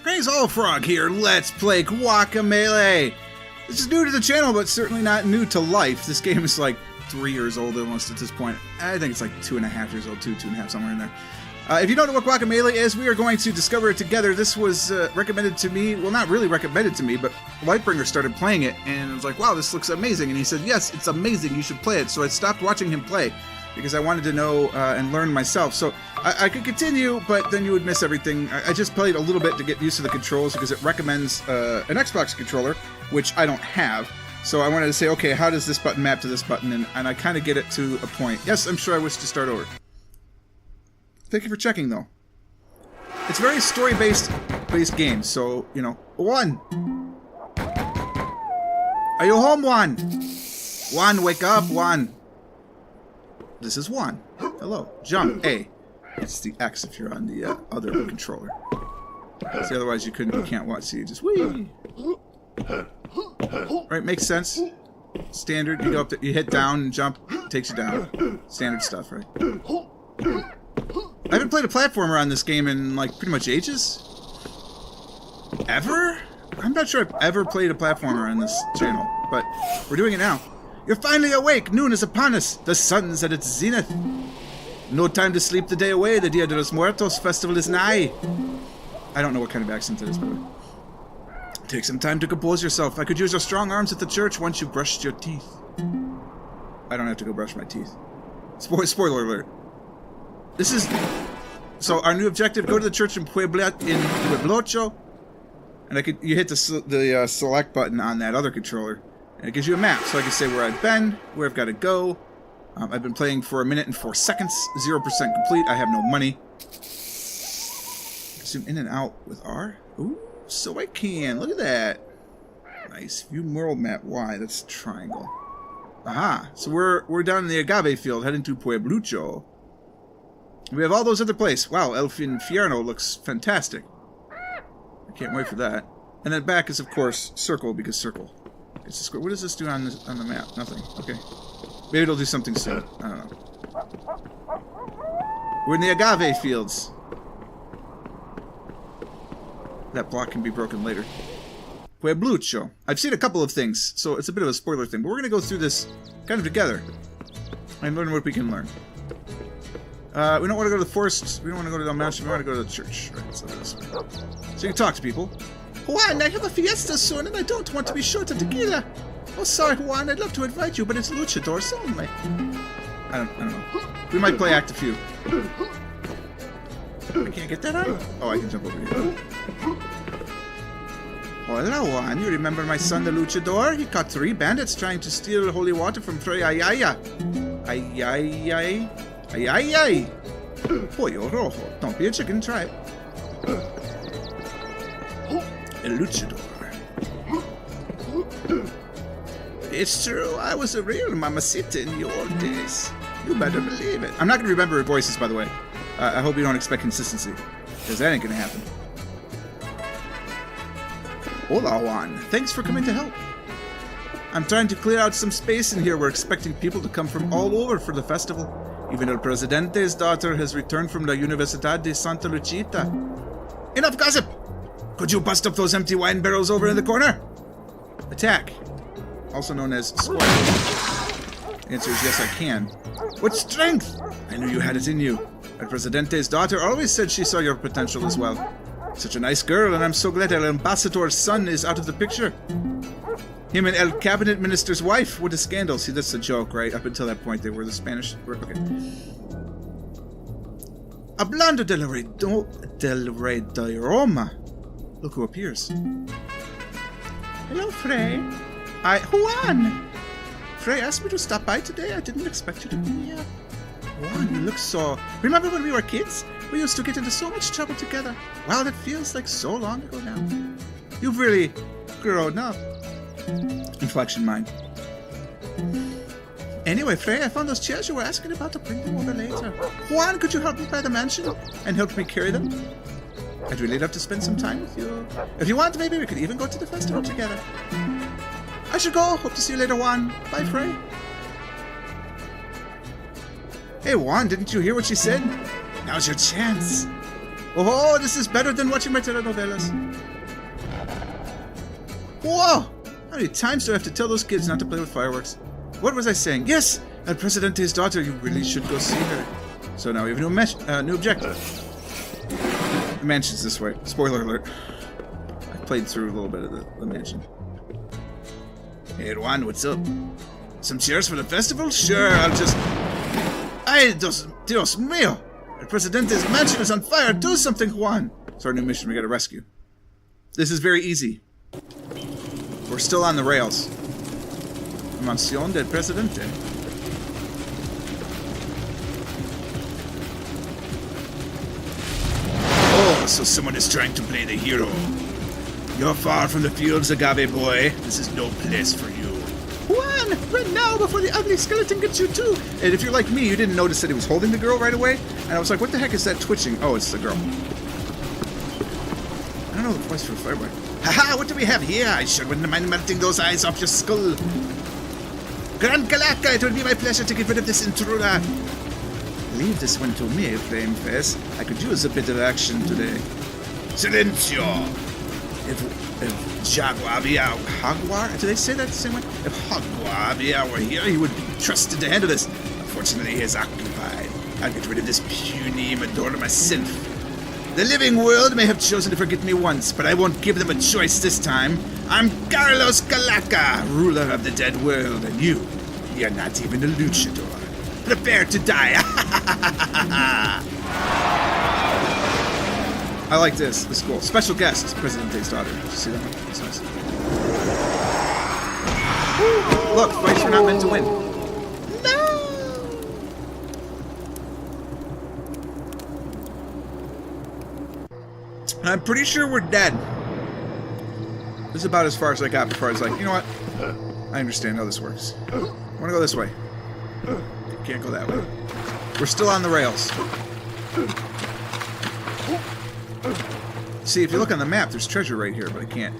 Praise All Frog here, let's play Guacamelee! This is new to the channel, but certainly not new to life. This game is like 3 years old almost at this point. I think it's like 2.5 years old, 2.5, somewhere in there. If you don't know what Guacamelee is, we are going to discover it together. This was recommended to me, well, not really recommended to me, but Lightbringer started playing it, and I was like, wow, this looks amazing. And he said, yes, it's amazing, you should play it. So I stopped watching him play, because I wanted to know and learn myself. So I could continue, but then you would miss everything. I just played a little bit to get used to the controls, because it recommends an Xbox controller, which I don't have. So I wanted to say, okay, how does this button map to this button? And I kind of get it to a point. Yes, I'm sure I wish to start over. Thank you for checking, though. It's very story-based game, so, you know. Juan! Are you home, Juan? Juan, wake up, Juan! This is Juan. Hello. Jump, A. It's the X if you're on the other controller. See, otherwise you can't watch, so you just whee! Right, makes sense. Standard, you go up, you hit down and jump, it takes you down. Standard stuff, right? I haven't played a platformer on this game in, like, pretty much ages. Ever? I'm not sure I've ever played a platformer on this channel, but we're doing it now. You're finally awake! Noon is upon us! The sun's at its zenith! No time to sleep the day away, the Dia de los Muertos festival is nigh! I don't know what kind of accent it is, but take some time to compose yourself. I could use your strong arms at the church once you've brushed your teeth. I don't have to go brush my teeth. Spoiler alert. This is... So, our new objective, go to the church in Pueblocho. And you hit the select button on that other controller. And it gives you a map, so I can say where I've been, where I've got to go. I've been playing for 1 minute and 4 seconds. 0% complete. I have no money. Zoom in and out with R. Ooh, so I can. Look at that. Nice. View world map. Y. That's triangle. Aha. So we're down in the agave field, heading to Pueblucho. We have all those other places. Wow, El Infierno looks fantastic. I can't wait for that. And then back is, of course, circle, because circle. It's a square. What does this do on the map? Nothing. Okay. Maybe it'll do something soon. I don't know. We're in the agave fields. That block can be broken later. Pueblucho. I've seen a couple of things, so it's a bit of a spoiler thing. But we're going to go through this kind of together and learn what we can learn. We don't want to go to the forest. We don't want to go to the mountain. We want to go to the church. Right, so this way. So you can talk to people. Juan, I have a fiesta soon, and I don't want to be short of tequila. Oh, sorry, Juan. I'd love to invite you, but it's Luchadore only. I don't know. We might play act a few. I can't get that on? Oh, I can jump over here. Hola, Juan. You remember my son, the Luchadore? He caught 3 bandits trying to steal holy water from Frey Ayaya. Ayayay. Ayayay. Pollo rojo. Don't be a chicken, try it. El Luchadore. It's true, I was a real mamacita in the old days. You better believe it. I'm not going to remember her voices, by the way. I hope you don't expect consistency, because that ain't going to happen. Hola, Juan. Thanks for coming to help. I'm trying to clear out some space in here. We're expecting people to come from all over for the festival. Even El Presidente's daughter has returned from the Universidad de Santa Lucita. Enough gossip! Could you bust up those empty wine barrels over in the corner? Attack. Also known as square. The answer is yes, I can. What strength! I knew you had it in you. El Presidente's daughter always said she saw your potential as well. Such a nice girl, and I'm so glad El Ambassador's son is out of the picture. Him and El Cabinet Minister's wife. What a scandal. See, that's a joke, right? Up until that point, they were the Spanish. Okay. Hablando del Rey de Roma. Look who appears. Hello, Frey. Juan! Frey asked me to stop by today. I didn't expect you to be here. Juan, you look so... Remember when we were kids? We used to get into so much trouble together. Wow, that feels like so long ago now. You've really grown up. Inflection mine. Anyway, Frey, I found those chairs you were asking about to bring them over later. Juan, could you help me by the mansion and help me carry them? I'd really love to spend some time with you. If you want, maybe we could even go to the festival together. I should go. Hope to see you later, Juan. Bye, Frey. Hey, Juan, didn't you hear what she said? Now's your chance. Oh, this is better than watching my telenovelas. Whoa! How many times do I have to tell those kids not to play with fireworks? What was I saying? Yes! El Presidente's daughter, you really should go see her. So now we have a new objective. The mansion's this way. Spoiler alert. I played through a little bit of the mansion. Hey, Juan, what's up? Some chairs for the festival? Sure, I'll just... Ay, Dios mío! El Presidente's mansion is on fire! Do something, Juan! It's our new mission we gotta rescue. This is very easy. We're still on the rails. Mansión del Presidente. Oh, so someone is trying to play the hero. You're far from the fields, Agave boy. This is no place for you. Juan, run now before the ugly skeleton gets you too. And if you're like me, you didn't notice that he was holding the girl right away. And I was like, what the heck is that twitching? Oh, it's the girl. I don't know the voice for the firework. Haha, what do we have here? I sure wouldn't mind melting those eyes off your skull. Grand Calaca, it would be my pleasure to get rid of this intruder. Leave this one to me, Flame Face. I could use a bit of action today. Silencio! If Jaguar, do they say that the same way? If Jaguar were here, he would be trusted to handle this. Unfortunately, he is occupied. I'll get rid of this puny Madonna myself. The living world may have chosen to forget me once, but I won't give them a choice this time. I'm Carlos Calaca, ruler of the dead world, and you're not even a luchador. Prepare to die. I like this. This is cool. Special guest, Presidente's daughter. Did you see that one? That's nice. Look, fights are not meant to win. No! I'm pretty sure we're dead. This is about as far as I got before I was like, you know what? I understand how this works. I want to go this way. Can't go that way. We're still on the rails. See, if you look on the map, there's treasure right here, but I can't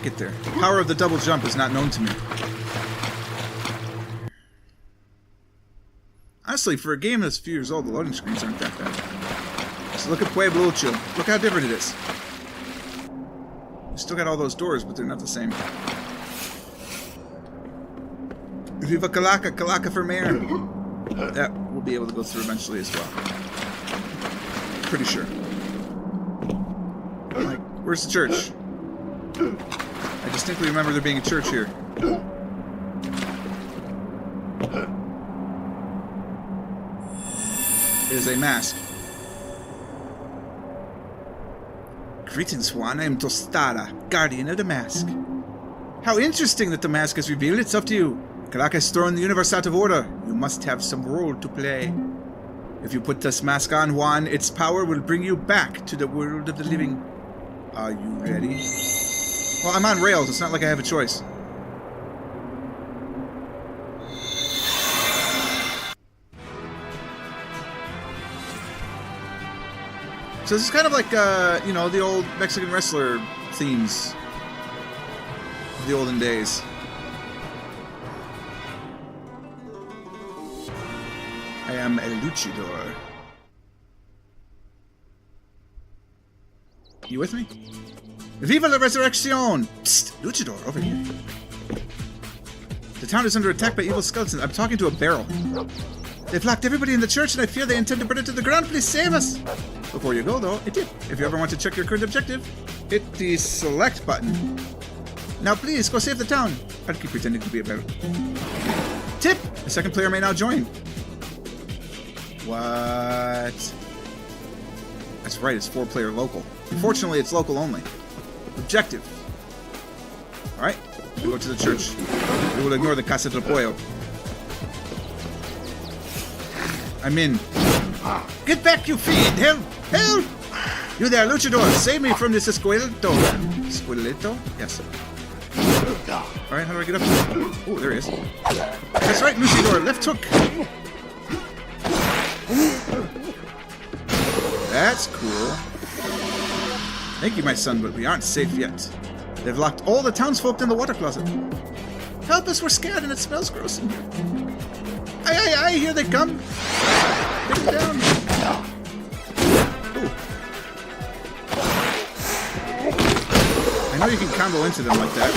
get there. The power of the double jump is not known to me. Honestly, for a game that's a few years old, the loading screens aren't that bad. So look at Pueblo. Look how different it is. We still got all those doors, but they're not the same. Viva Calaca, Calaca for mayor. That we'll be able to go through eventually as well. Pretty sure. Like, where's the church? I distinctly remember there being a church here. It is a mask. Greetings, Juan. I am Tostada, guardian of the mask. How interesting that the mask is revealed. It's up to you. Calaca has thrown the universe out of order. You must have some role to play. If you put this mask on, Juan, its power will bring you back to the world of the living. Are you ready? Well, I'm on rails. It's not like I have a choice. So this is kind of like, you know, the old Mexican wrestler themes of the olden days. I am a luchador. You with me? Viva la Resurrección! Psst! Luchador, over here. The town is under attack by evil skeletons. I'm talking to a barrel. They've locked everybody in the church, and I fear they intend to burn it to the ground. Please save us! Before you go, though, a tip. If you ever want to check your current objective, hit the select button. Now please, go save the town. I'll keep pretending to be a barrel. Tip! A second player may now join. What? That's right, it's 4-player local. Unfortunately, it's local only. Objective. Alright, we go to the church. We will ignore the Casa del Pollo. I'm in. Get back, you fiend! Help! Help! You there, Luchador! Save me from this esqueleto. Esqueleto? Yes. Alright, how do I get up there? Oh, there he is. That's right, Luchador! Left hook! That's cool. Thank you, my son, but we aren't safe yet. They've locked all the townsfolk in the water closet. Help us, we're scared and it smells gross in here. Aye, aye, aye, here they come. Get them down. Ooh. know you can combo into them like that.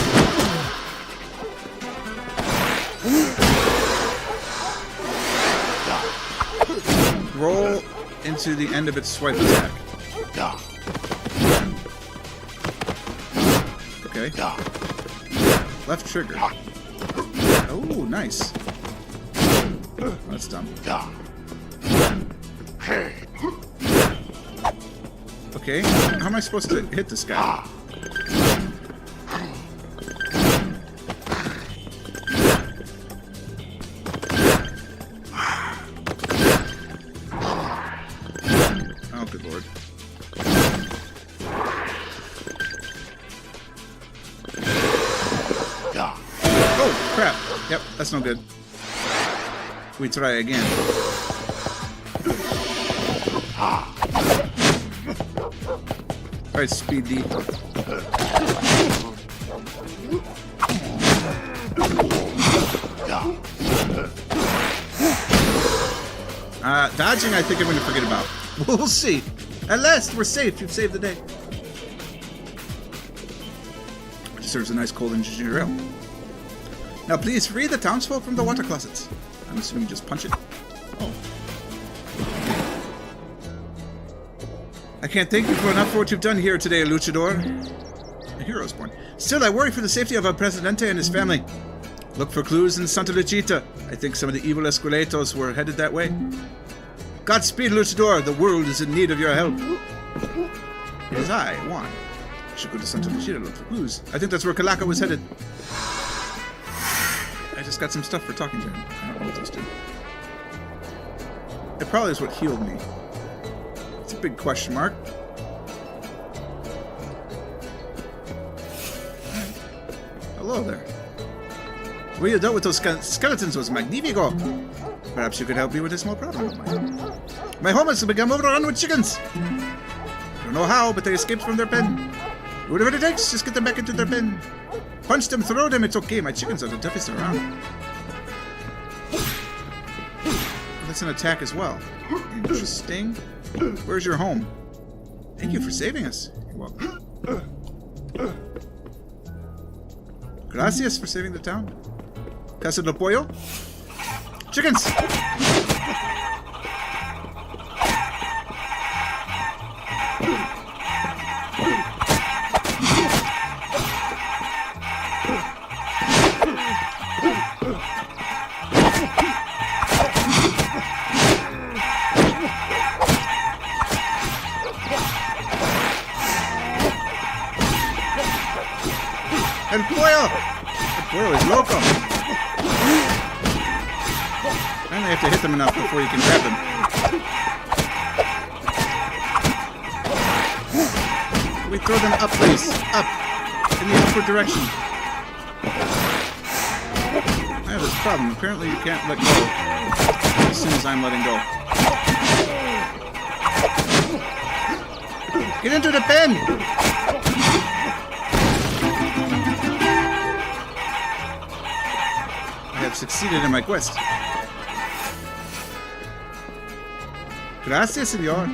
Roll into the end of its swipe attack. Okay. Left trigger. Oh, nice. Oh, that's dumb. Okay, how am I supposed to hit this guy? Oh, good lord. Oh, crap. Yep, that's no good. We try again. Alright, Speed D. Dodging, I think I'm going to forget about. We'll see. At last, we're safe. You've saved the day. Deserves a nice cold and ginger ale. Now, please free the townsfolk from the water closets. I'm assuming you just punch it. Oh. I can't thank you for enough for what you've done here today, Luchadore. A hero's born. Still, I worry for the safety of our Presidente and his family. Look for clues in Santa Lucita. I think some of the evil Esqueletos were headed that way. Godspeed, Luchadore. The world is in need of your help. It is I, Juan. I should go to Santa Lucita to look for clues. I think that's where Calaca was headed. I just got some stuff for talking to him. I don't know what those do. It probably is what healed me. It's a big question mark. Hello there. The way you dealt with those skeletons was magnifico. Perhaps you could help me with a small problem of mine. My home has become overrun with chickens. I don't know how, but they escaped from their pen. Whatever it takes, just get them back into their pen. Punch them, throw them, it's okay. My chickens are the toughest around. That's an attack as well. Interesting. Where's your home? Thank you for saving us. You're welcome. Gracias for saving the town. Casa de Pollo? Chickens! El pollo! El pollo is loco! Finally, have to hit them enough before you can grab them. We throw them up, please. Up. In the upward direction. I have this problem. Apparently you can't let go as soon as I'm letting go. Get into the pen! I have succeeded in my quest. Gracias, senor.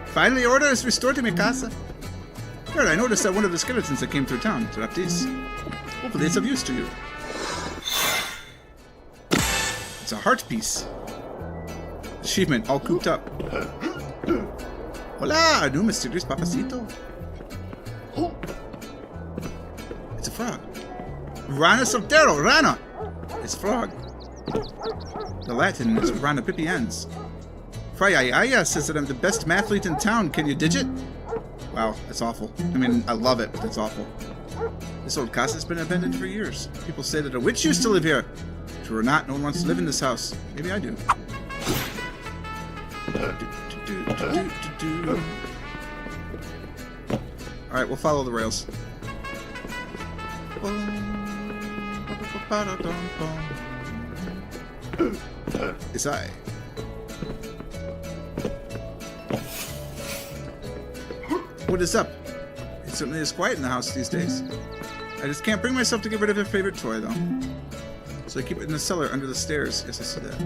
Finally, order is restored to mi casa. Good, I noticed that one of the skeletons that came through town dropped these. Hopefully it's of use to you. It's a heart piece. Achievement, all cooped up. Hola, a new mysterious papacito. It's a frog. Rana soltero, rana. It's frog. The Latin is rana pipiens. Frayaya says that I'm the best mathlete in town. Can you digit? Wow, that's awful. I mean, I love it, but that's awful. This old casa has been abandoned for years. People say that a witch used to live here. True or not, no one wants to live in this house. Maybe I do. Alright, we'll follow the rails. It's I. What is up? It certainly is quiet in the house these days. I just can't bring myself to get rid of your favorite toy, though. So I keep it in the cellar under the stairs. Yes, I see that.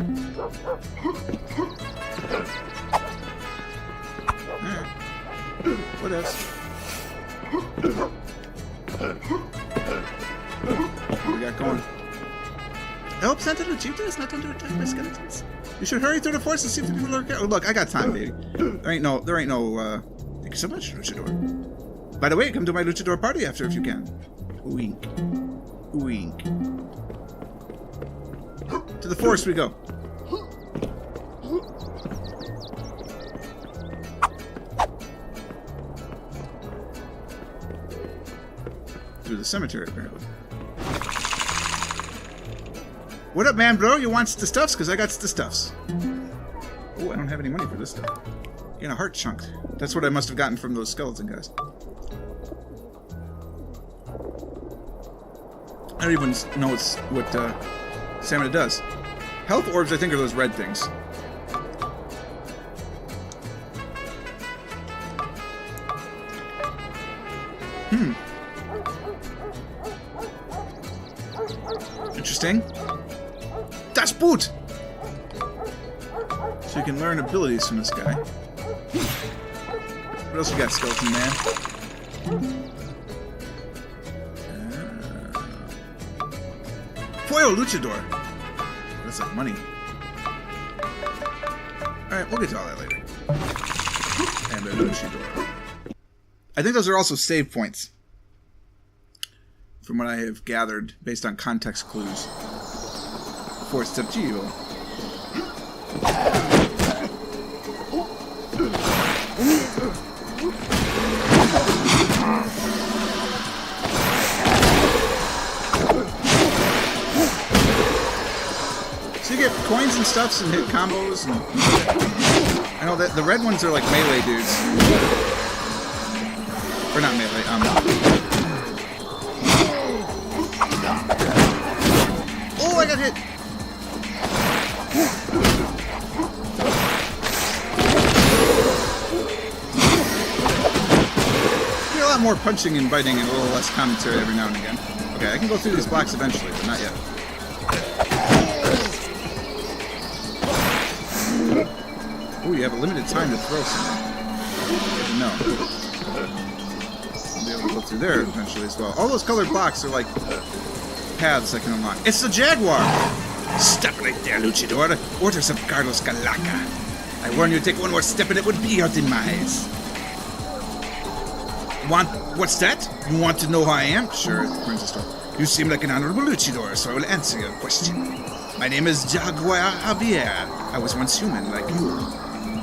Alright. What else? What we got going? Help Santa Luchita is not under attack by skeletons. You should hurry through the forest and see if the people lurk out. Oh, look, I got time, baby. There ain't no, thank you so much, Luchadore. By the way, come to my Luchadore party after if you can. Wink. Wink. To the forest we go. Through the cemetery, apparently. What up, man, bro? You want the stuffs? Because I got the stuffs. Oh, I don't have any money for this stuff. Getting a heart chunk. That's what I must have gotten from those skeleton guys. I don't even know what stamina does. Health orbs, I think, are those red things. Interesting. Das Boot! So you can learn abilities from this guy. What else you got, Skeleton Man? Foil Luchadore! That's like money. Alright, we'll get to all that later. And a Luchadore. I think those are also save points. From what I have gathered, based on context clues. For it's up to you. So you get coins and stuffs and hit combos. And I know that the red ones are like melee dudes. Or not melee, Oh, I got hit! A lot more punching and biting and a little less commentary every now and again. Okay, I can go through these blocks eventually, but not yet. Ooh, you have a limited time to throw something. No. I'll be able to go through there eventually as well. All those colored blocks are like paths I can unlock. It's the Jaguar! Stop right there, Luchadore. Orders of Carlos Calaca. I warn you, take one more step and it would be your demise. What's that? You want to know who I am? Sure, the princess told. You seem like an honorable luchador, so I will answer your question. My name is Javier. I was once human, like you.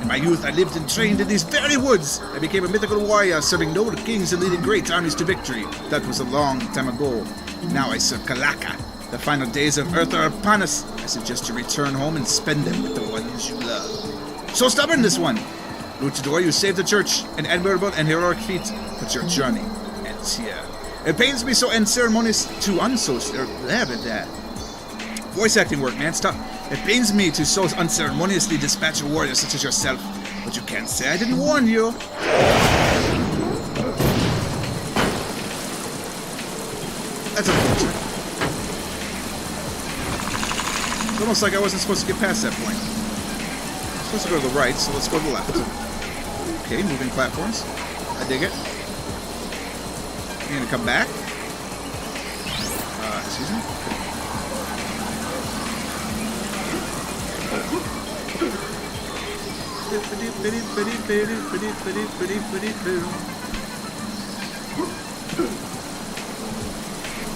In my youth, I lived and trained in these very woods. I became a mythical warrior, serving noble kings and leading great armies to victory. That was a long time ago. Now I serve Calaca. The final days of Earth are upon us. I suggest you return home and spend them with the ones you love. So stubborn, this one. Luchadore, you saved the church, an admirable and heroic feat, but your journey ends here. It pains me so unceremonious to voice acting work, man, stop. It pains me to so unceremoniously dispatch a warrior such as yourself, but you can't say I didn't warn you. That's unfortunate. It's almost like I wasn't supposed to get past that point. I'm supposed to go to the right, so let's go to the left. Okay, moving platforms. I dig it. You're gonna come back? Excuse me?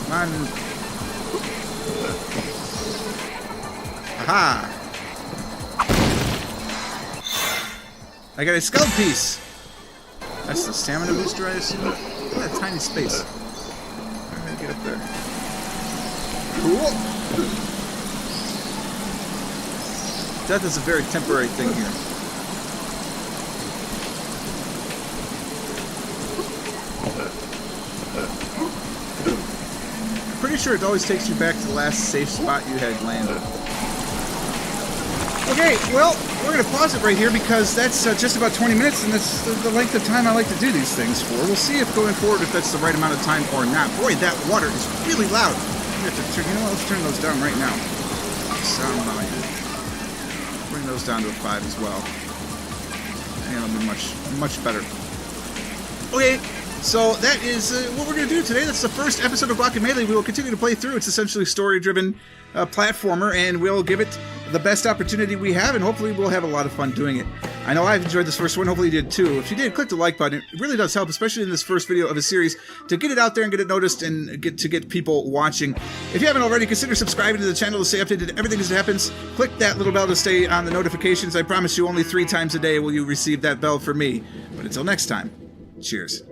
Man. Aha! I got a skull piece! That's the stamina booster, I assume? Look at that tiny space. Alright, get up there. Cool! Death is a very temporary thing here. I'm pretty sure it always takes you back to the last safe spot you had landed. Okay, well, we're going to pause it right here because that's just about 20 minutes, and that's the length of time I like to do these things for. We'll see if going forward if that's the right amount of time or not. Boy, that water is really loud. We have to turn, you know what, let's turn those down right now. Sound volume. Bring those down to a 5 as well. And it'll be much better. Okay, So that is what we're going to do today. That's the first episode of Guacamelee. We will continue to play through. It's essentially a story-driven platformer, and we'll give it the best opportunity we have, and hopefully we'll have a lot of fun doing it. I know I've enjoyed this first one. Hopefully you did too. If you did, click the like button. It really does help, especially in this first video of a series, to get it out there and get it noticed and get people watching. If you haven't already, consider subscribing to the channel to stay updated to everything as it happens. Click that little bell to stay on the notifications. I promise you only 3 times a day will you receive that bell from me. But until next time, cheers.